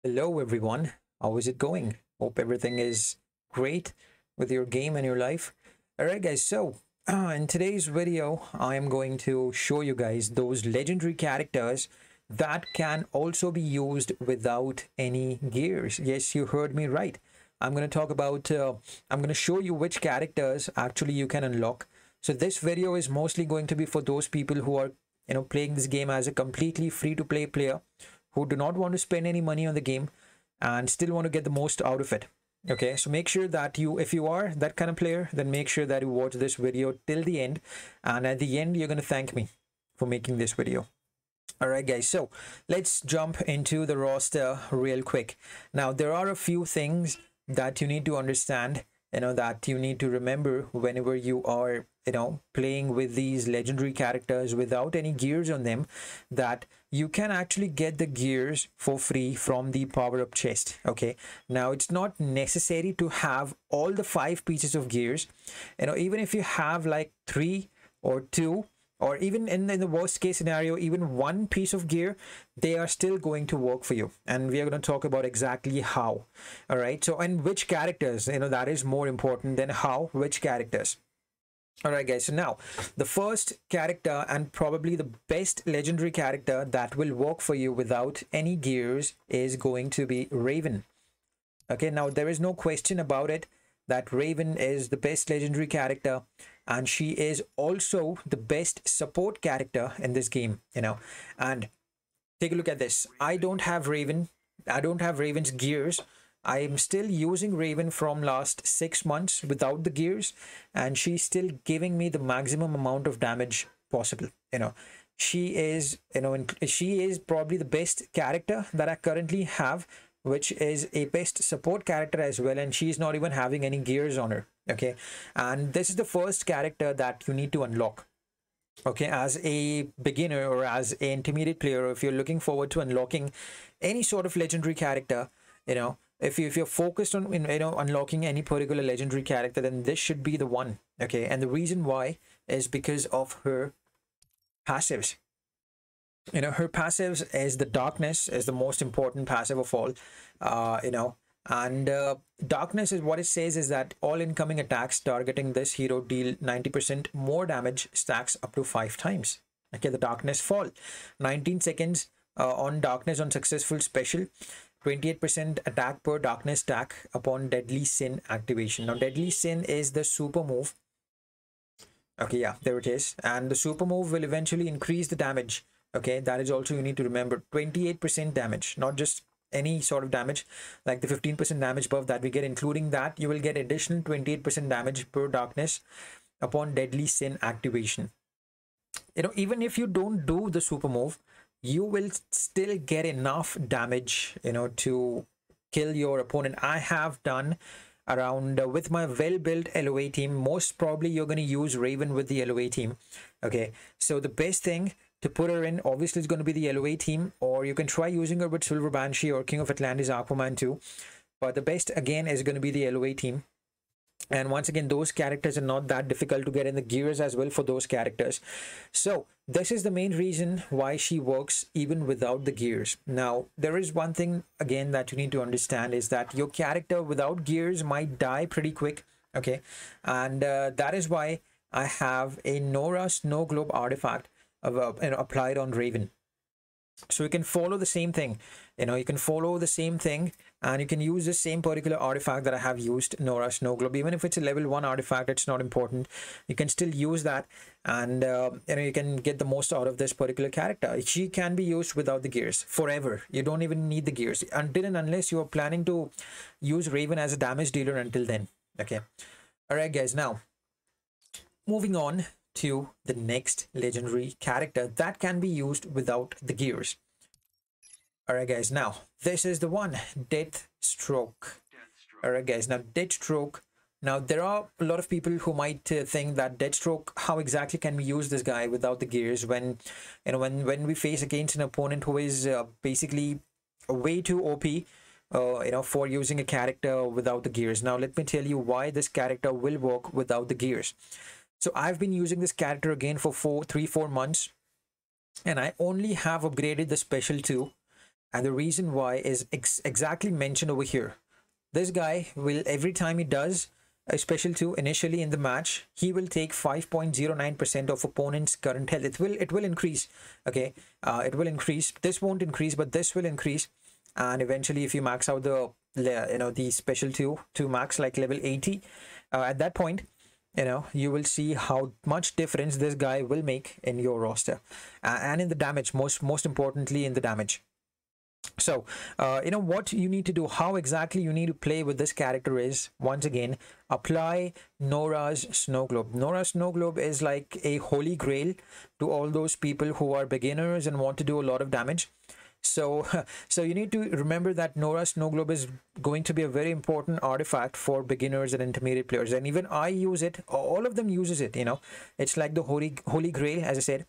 Hello everyone, how is it going? Hope everything is great with your game and your life. Alright guys, so in today's video, I am going to show you guys those legendary characters that can also be used without any gears. Yes, you heard me right. I'm going to talk about, I'm going to show you which characters actually you can unlock. So this video is mostly going to be for those people who are, playing this game as a completely free to play player who do not want to spend any money on the game and still want to get the most out of it. Okay, so make sure that if you are that kind of player, then make sure that you watch this video till the end, and at the end you're going to thank me for making this video. All right guys, so let's jump into the roster real quick. Now there are a few things that you need to understand, that you need to remember whenever you are playing with these legendary characters without any gears on them, that you can actually get the gears for free from the power up chest. Okay, now it's not necessary to have all the 5 pieces of gears. Even if you have like 3 or 2, or even in the worst case scenario, even 1 piece of gear, they are still going to work for you, and we are going to talk about exactly how. All right, so and which characters, that is more important than how, which characters. All right guys, so now the first character and probably the best legendary character that will work for you without any gears is going to be Raven. Okay, now there is no question about it that Raven is the best legendary character, and she is also the best support character in this game. And take a look at this. I don't have Raven's gears. I am still using Raven from last 6 months without the gears, and she's still giving me the maximum amount of damage possible. She is, she is probably the best character that I currently have, which is a best support character as well, and she's not even having any gears on her. Okay, and this is the first character that you need to unlock. Okay, as a beginner or as an intermediate player, or if you're looking forward to unlocking any sort of legendary character, if you're focused on unlocking any particular legendary character, then this should be the one. Okay, and the reason why is because of her passives. Her passives is the darkness is the most important passive of all. And darkness is what it says is that all incoming attacks targeting this hero deal 90% more damage, stacks up to 5 times. Okay, the darkness fall 19 seconds on darkness on successful special, 28% attack per darkness stack upon deadly sin activation. Now deadly sin is the super move. Okay, yeah, there it is, and the super move will eventually increase the damage. Okay, that is also you need to remember, 28% damage, not just any sort of damage like the 15% damage buff that we get. Including that, you will get additional 28% damage per darkness upon deadly sin activation. Even if you don't do the super move, you will still get enough damage to kill your opponent. I have done around with my well-built LOA team. Most probably you're going to use Raven with the LOA team. Okay, so the best thing to put her in obviously is going to be the LOA team, or you can try using her with Silver Banshee or King of Atlantis Aquaman too, but the best again is going to be the LOA team. And once again, those characters are not that difficult to get in the gears as well for those characters. So this is the main reason why she works even without the gears. Now there is one thing again that you need to understand, is that your character without gears might die pretty quick. Okay, and that is why I have a Nora Snow Globe artifact applied on Raven. So you can follow the same thing. You can follow the same thing, and you can use the same particular artifact that I have used, Nora Snow Globe. Even if it's a level 1 artifact, it's not important. You can still use that, and you can get the most out of this particular character. She can be used without the gears forever. You don't even need the gears until and unless you are planning to use Raven as a damage dealer until then. Okay, all right guys, now moving on to the next legendary character that can be used without the gears. All right guys, now this is the one, Deathstroke. All right guys, now Deathstroke, now there are a lot of people who might think that Deathstroke, how exactly can we use this guy without the gears when when we face against an opponent who is basically way too OP for using a character without the gears. Now let me tell you why this character will work without the gears. So I've been using this character again for 4 months, and I only have upgraded the special 2. And the reason why is exactly mentioned over here. This guy will, every time he does a special 2 initially in the match, he will take 5.09% of opponent's current health. It will increase. Okay, it will increase. This won't increase, but this will increase. And eventually, if you max out the special 2 to max like level 80, at that point, you will see how much difference this guy will make in your roster, and in the damage, most importantly in the damage. So what you need to do, how exactly you need to play with this character is, once again, apply Nora's snow globe. Nora's snow globe is like a holy grail to all those people who are beginners and want to do a lot of damage. So so you need to remember that Nora's snow globe is going to be a very important artifact for beginners and intermediate players, and even I use it. All of them uses it. It's like the holy grail, as I said,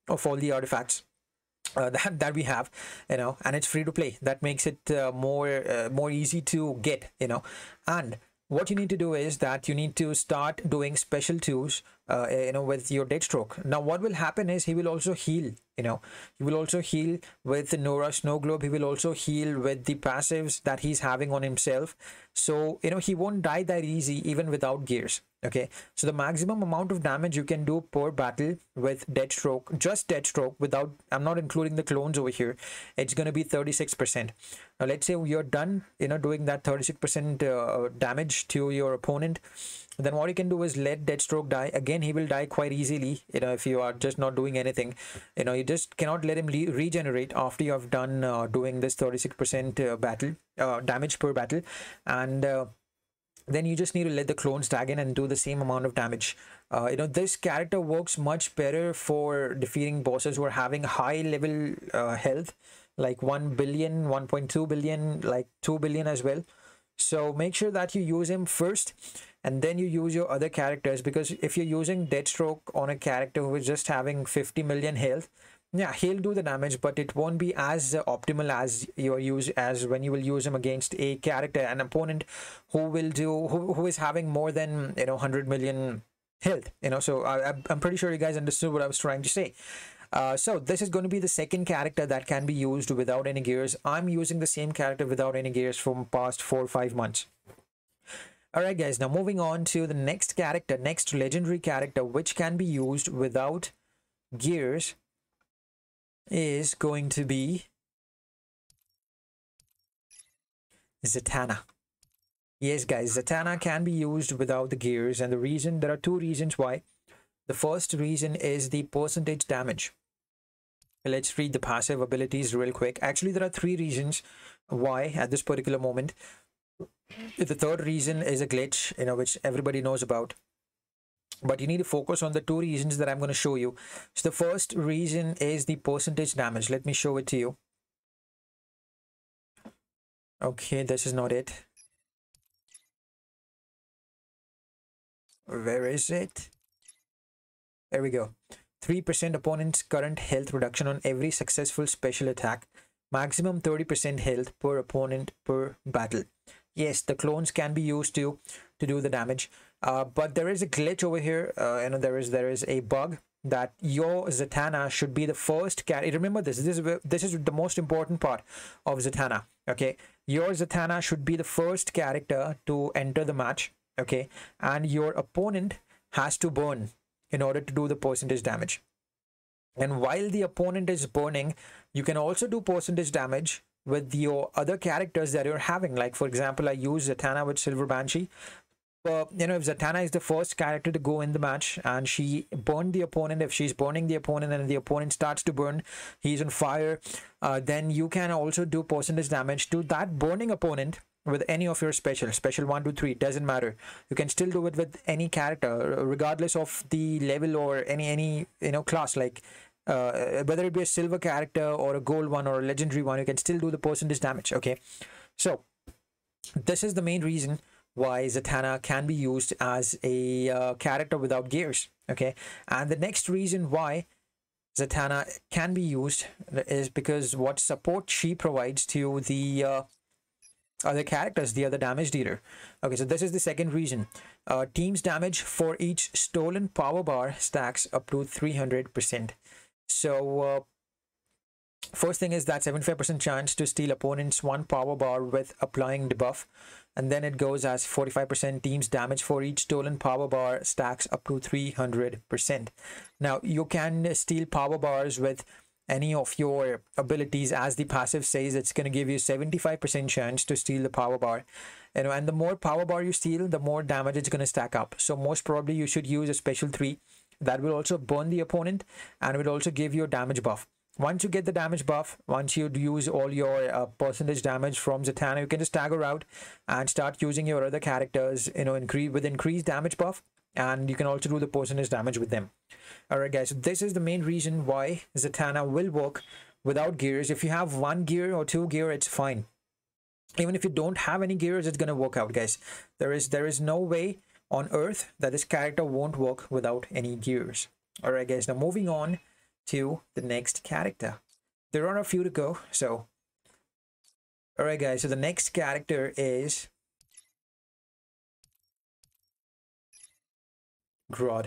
of all the artifacts that we have, and it's free to play. That makes it more easy to get, and what you need to do is that you need to start doing special 2s with your Deathstroke. Now what will happen is he will also heal. He will also heal with the Nora snow globe. He will also heal with the passives that he's having on himself, so he won't die that easy even without gears. Okay, so the maximum amount of damage you can do per battle with Deathstroke, just Deathstroke, without, I'm not including the clones over here, it's going to be 36%. Now let's say you're done doing that 36% damage to your opponent. Then what you can do is let Deathstroke die. Again, he will die quite easily, if you are just not doing anything. You just cannot let him regenerate after you have done doing this 36% battle damage per battle. And then you just need to let the clones tag in and do the same amount of damage. This character works much better for defeating bosses who are having high level health, like 1 billion, 1.2 billion, like 2 billion as well. So make sure that you use him first, and then you use your other characters, because if you're using Deathstroke on a character who is just having 50 million health, yeah, he'll do the damage, but it won't be as optimal as when you will use him against a character, an opponent who is having more than 100 million health. So I'm pretty sure you guys understood what I was trying to say. So this is going to be the second character that can be used without any gears. I'm using the same character without any gears from past 4 or 5 months. Alright guys, now moving on to the next character, next legendary character which can be used without gears, is going to be Zatanna. Yes guys, Zatanna can be used without the gears, and there are 2 reasons why. The first reason is the percentage damage. Let's read the passive abilities real quick. Actually, there are 3 reasons why at this particular moment. The third reason is a glitch, which everybody knows about. But you need to focus on the 2 reasons that I'm going to show you. So the first reason is the percentage damage. Let me show it to you. Okay, this is not it. Where is it? There we go. 3% opponent's current health reduction on every successful special attack. Maximum 30% health per opponent per battle. Yes, the clones can be used to do the damage. But there is a glitch over here. There is a bug that your Zatanna should be the first character. Remember this is the most important part of Zatanna. Okay, your Zatanna should be the first character to enter the match. Okay, and your opponent has to burn in order to do the percentage damage. And while the opponent is burning, you can also do percentage damage with your other characters that you're having. Like for example, I use Zatanna with Silver Banshee. If Zatanna is the first character to go in the match and she burned the opponent, if she's burning the opponent and the opponent starts to burn, he's on fire, then you can also do percentage damage to that burning opponent with any of your special 1, 2, 3, doesn't matter. You can still do it with any character regardless of the level or any class, like whether it be a silver character or a gold one or a legendary one, you can still do the percentage damage. Okay, so this is the main reason why Zatanna can be used as a character without gears. Okay, and the next reason why Zatanna can be used is because what support she provides to the other characters, the other damage dealer. Okay, so this is the second reason. Team's damage for each stolen power bar stacks up to 300%. So First thing is that 75% chance to steal opponent's one power bar with applying debuff, and then it goes as 45% team's damage for each stolen power bar stacks up to 300%. Now you can steal power bars with any of your abilities. As the passive says, it's going to give you 75% chance to steal the power bar, and the more power bar you steal, the more damage it's going to stack up. So most probably you should use a special 3 that will also burn the opponent and will also give you a damage buff. Once you get the damage buff, once you use all your percentage damage from Zatanna, you can just stagger out and start using your other characters, with increased damage buff, and you can also do the percentage damage with them. All right, guys, so this is the main reason why Zatanna will work without gears. If you have 1 gear or 2 gear, it's fine. Even if you don't have any gears, it's gonna work out, guys. There is no way on earth that this character won't work without any gears. All right, guys, now moving on to the next character. There are a few to go, so all right, guys, so the next character is Grodd.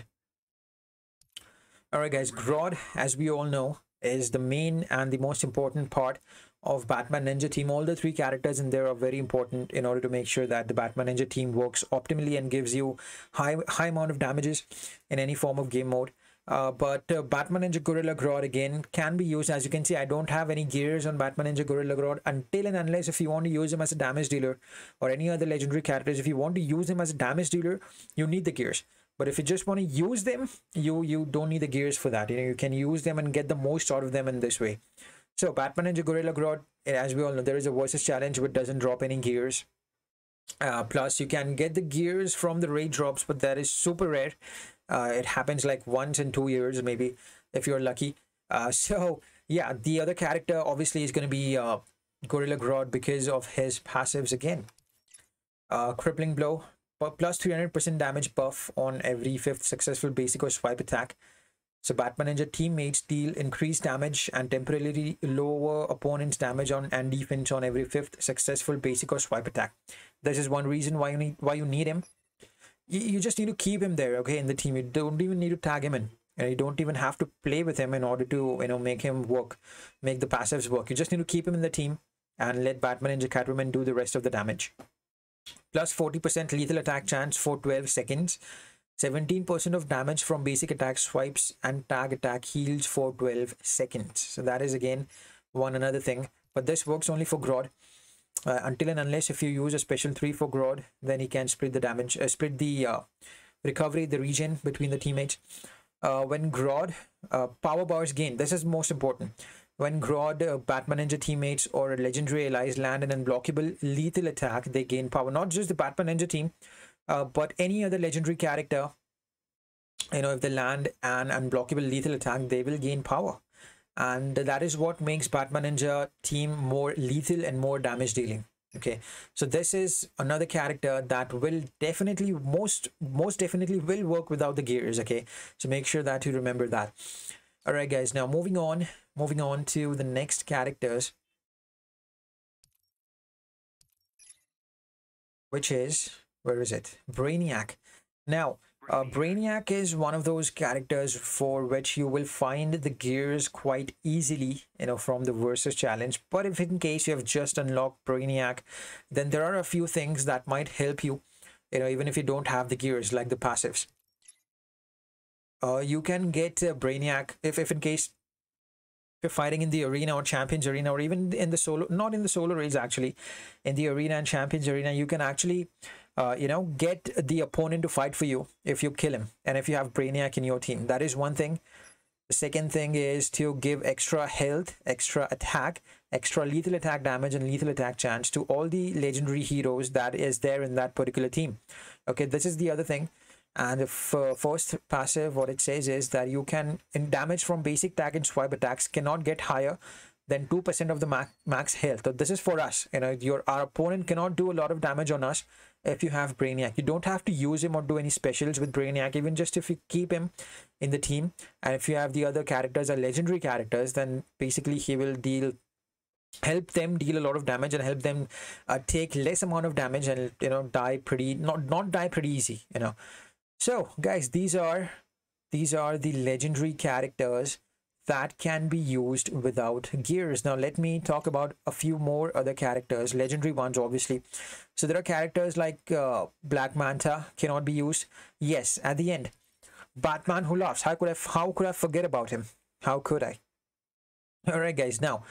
All right, guys, Grodd, as we all know, is the main and the most important part of Batman Ninja team. All the 3 characters in there are very important in order to make sure that the Batman Ninja team works optimally and gives you high amount of damages in any form of game mode. But Batman Ninja Gorilla Grodd again can be used. As you can see, I don't have any gears on Batman Ninja Gorilla Grodd until and unless if you want to use him as a damage dealer, or any other legendary characters. If you want to use him as a damage dealer, you need the gears. But if you just want to use them, you don't need the gears for that. You can use them and get the most out of them in this way. So Batman Ninja Gorilla Grodd, as we all know, there is a versus challenge which doesn't drop any gears. Plus you can get the gears from the raid drops, but that is super rare. It happens like once in 2 years, maybe, if you're lucky. So yeah, the other character obviously is going to be Gorilla Grodd because of his passives again. Crippling blow, plus 300% damage buff on every 5th successful basic or swipe attack. So Batman Ninja teammates deal increased damage and temporarily lower opponent's damage on and defense on every 5th successful basic or swipe attack. This is one reason why you need him. You just need to keep him there, okay, in the team. You don't even need to tag him in. You don't even have to play with him in order to make him work, make the passives work. You just need to keep him in the team and let Batman Ninja Catwoman do the rest of the damage. Plus 40% lethal attack chance for 12 seconds. 17% of damage from basic attack swipes and tag attack heals for 12 seconds. So that is again another thing. But this works only for Grodd. Until and unless if you use a special 3 for Grodd, then he can split the damage, split the recovery, the regen between the teammates. When Grodd power bars gain, this is most important. When Grodd, Batman Ninja teammates or legendary allies land an unblockable lethal attack, they gain power. Not just the Batman Ninja team, but any other legendary character, if they land an unblockable lethal attack, they will gain power. And that is what makes Batman Ninja team more lethal and more damage dealing. Okay, so this is another character that will definitely, most definitely will work without the gears. Okay, so make sure that you remember that. All right, guys, now moving on to the next characters, which is, where is it? Brainiac. Now Brainiac is one of those characters for which you will find the gears quite easily, from the versus challenge. But if in case you have just unlocked Brainiac, then there are a few things that might help you, even if you don't have the gears, like the passives. You can get Brainiac if in case you're fighting in the arena or champions arena, or even in the solo, not in the solo raids actually, in the arena and champions arena, you can actually get the opponent to fight for you if you kill him and if you have Brainiac in your team. That is one thing. The second thing is to give extra health, extra attack, extra lethal attack damage and lethal attack chance to all the legendary heroes that is there in that particular team. Okay, this is the other thing. And if first passive, what it says is that you can, in damage from basic tag and swipe attacks, cannot get higher than 2% of the max health. So this is for us. Our opponent cannot do a lot of damage on us if you have Brainiac. You don't have to use him or do any specials with Brainiac. Even just if you keep him in the team, and if you have the other characters are legendary characters, then basically he will help them deal a lot of damage and help them take less amount of damage and die pretty, not die pretty easy. So guys, these are the legendary characters that can be used without gears. Now let me talk about a few more other characters, legendary ones obviously. So there are characters like Black Manta cannot be used. Yes, at the end, Batman Who Laughs. How could I forget about him? How could I? All right, guys. Now,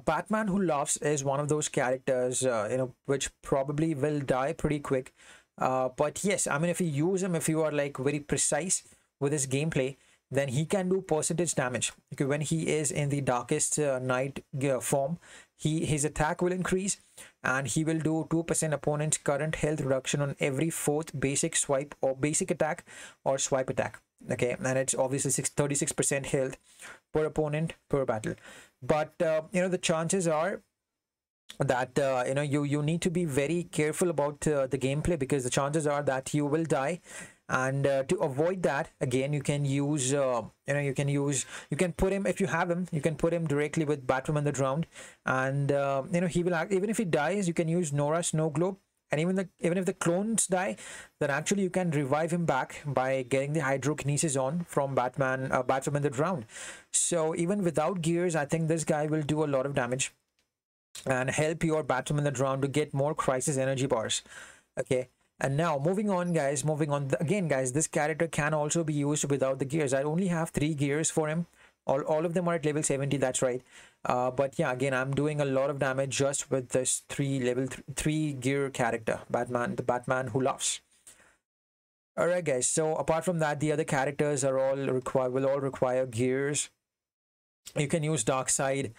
Batman Who Laughs is one of those characters, which probably will die pretty quick. But yes, I mean, if you use him, if you are like very precise with his gameplay, then he can do percentage damage. Okay, when he is in the darkest night form, his attack will increase, and he will do 2% opponent's current health reduction on every fourth basic swipe or basic attack or swipe attack. Okay, and it's obviously 36% health per opponent per battle. But the chances are that you need to be very careful about the gameplay, because the chances are that you will die. And to avoid that, again, you can use you can put him, if you have him, you can put him directly with Batwoman the Drowned, and he will act. Even if he dies, you can use Nora Snow Globe. And even if the clones die, then actually you can revive him back by getting the hydrokinesis on from Batwoman the Drowned. So even without gears, I think this guy will do a lot of damage and help your Batwoman the Drowned to get more crisis energy bars. Okay, and now moving on, guys. Again, guys, this character can also be used without the gears. I only have 3 gears for him. All of them are at level 70. That's right. But yeah, again, I'm doing a lot of damage just with this level 3 gear character, the Batman Who Laughs. All right, guys. So apart from that, the other characters will all require gears. You can use Darkseid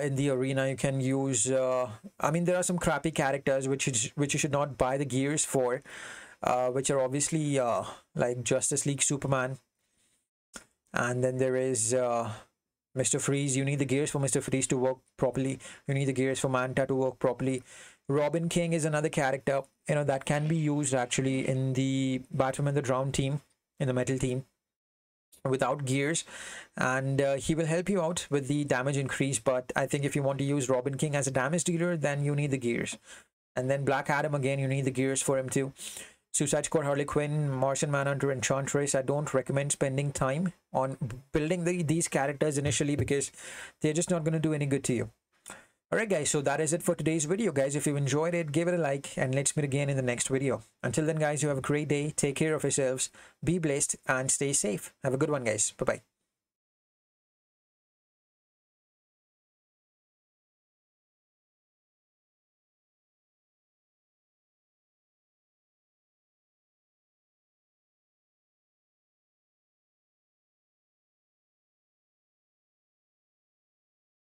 in the arena. You can use I mean, there are some crappy characters which you should not buy the gears for, which are obviously like Justice League Superman. And then there is Mr. Freeze. You need the gears for Mr. Freeze to work properly. You need the gears for Manta to work properly. Robin King is another character, that can be used actually in the Batwoman the Drowned team, in the metal team, without gears, and he will help you out with the damage increase. But I think if you want to use Robin King as a damage dealer, then you need the gears. And then Black Adam, again, you need the gears for him too. Suicide Squad, Harley Quinn, Martian Manhunter, Enchantress. I don't recommend spending time on building these characters initially, because they're just not going to do any good to you. Alright, guys, so that is it for today's video, guys. If you enjoyed it, give it a like, and let's meet again in the next video. Until then, guys, you have a great day. Take care of yourselves, be blessed, and stay safe. Have a good one, guys. Bye-bye.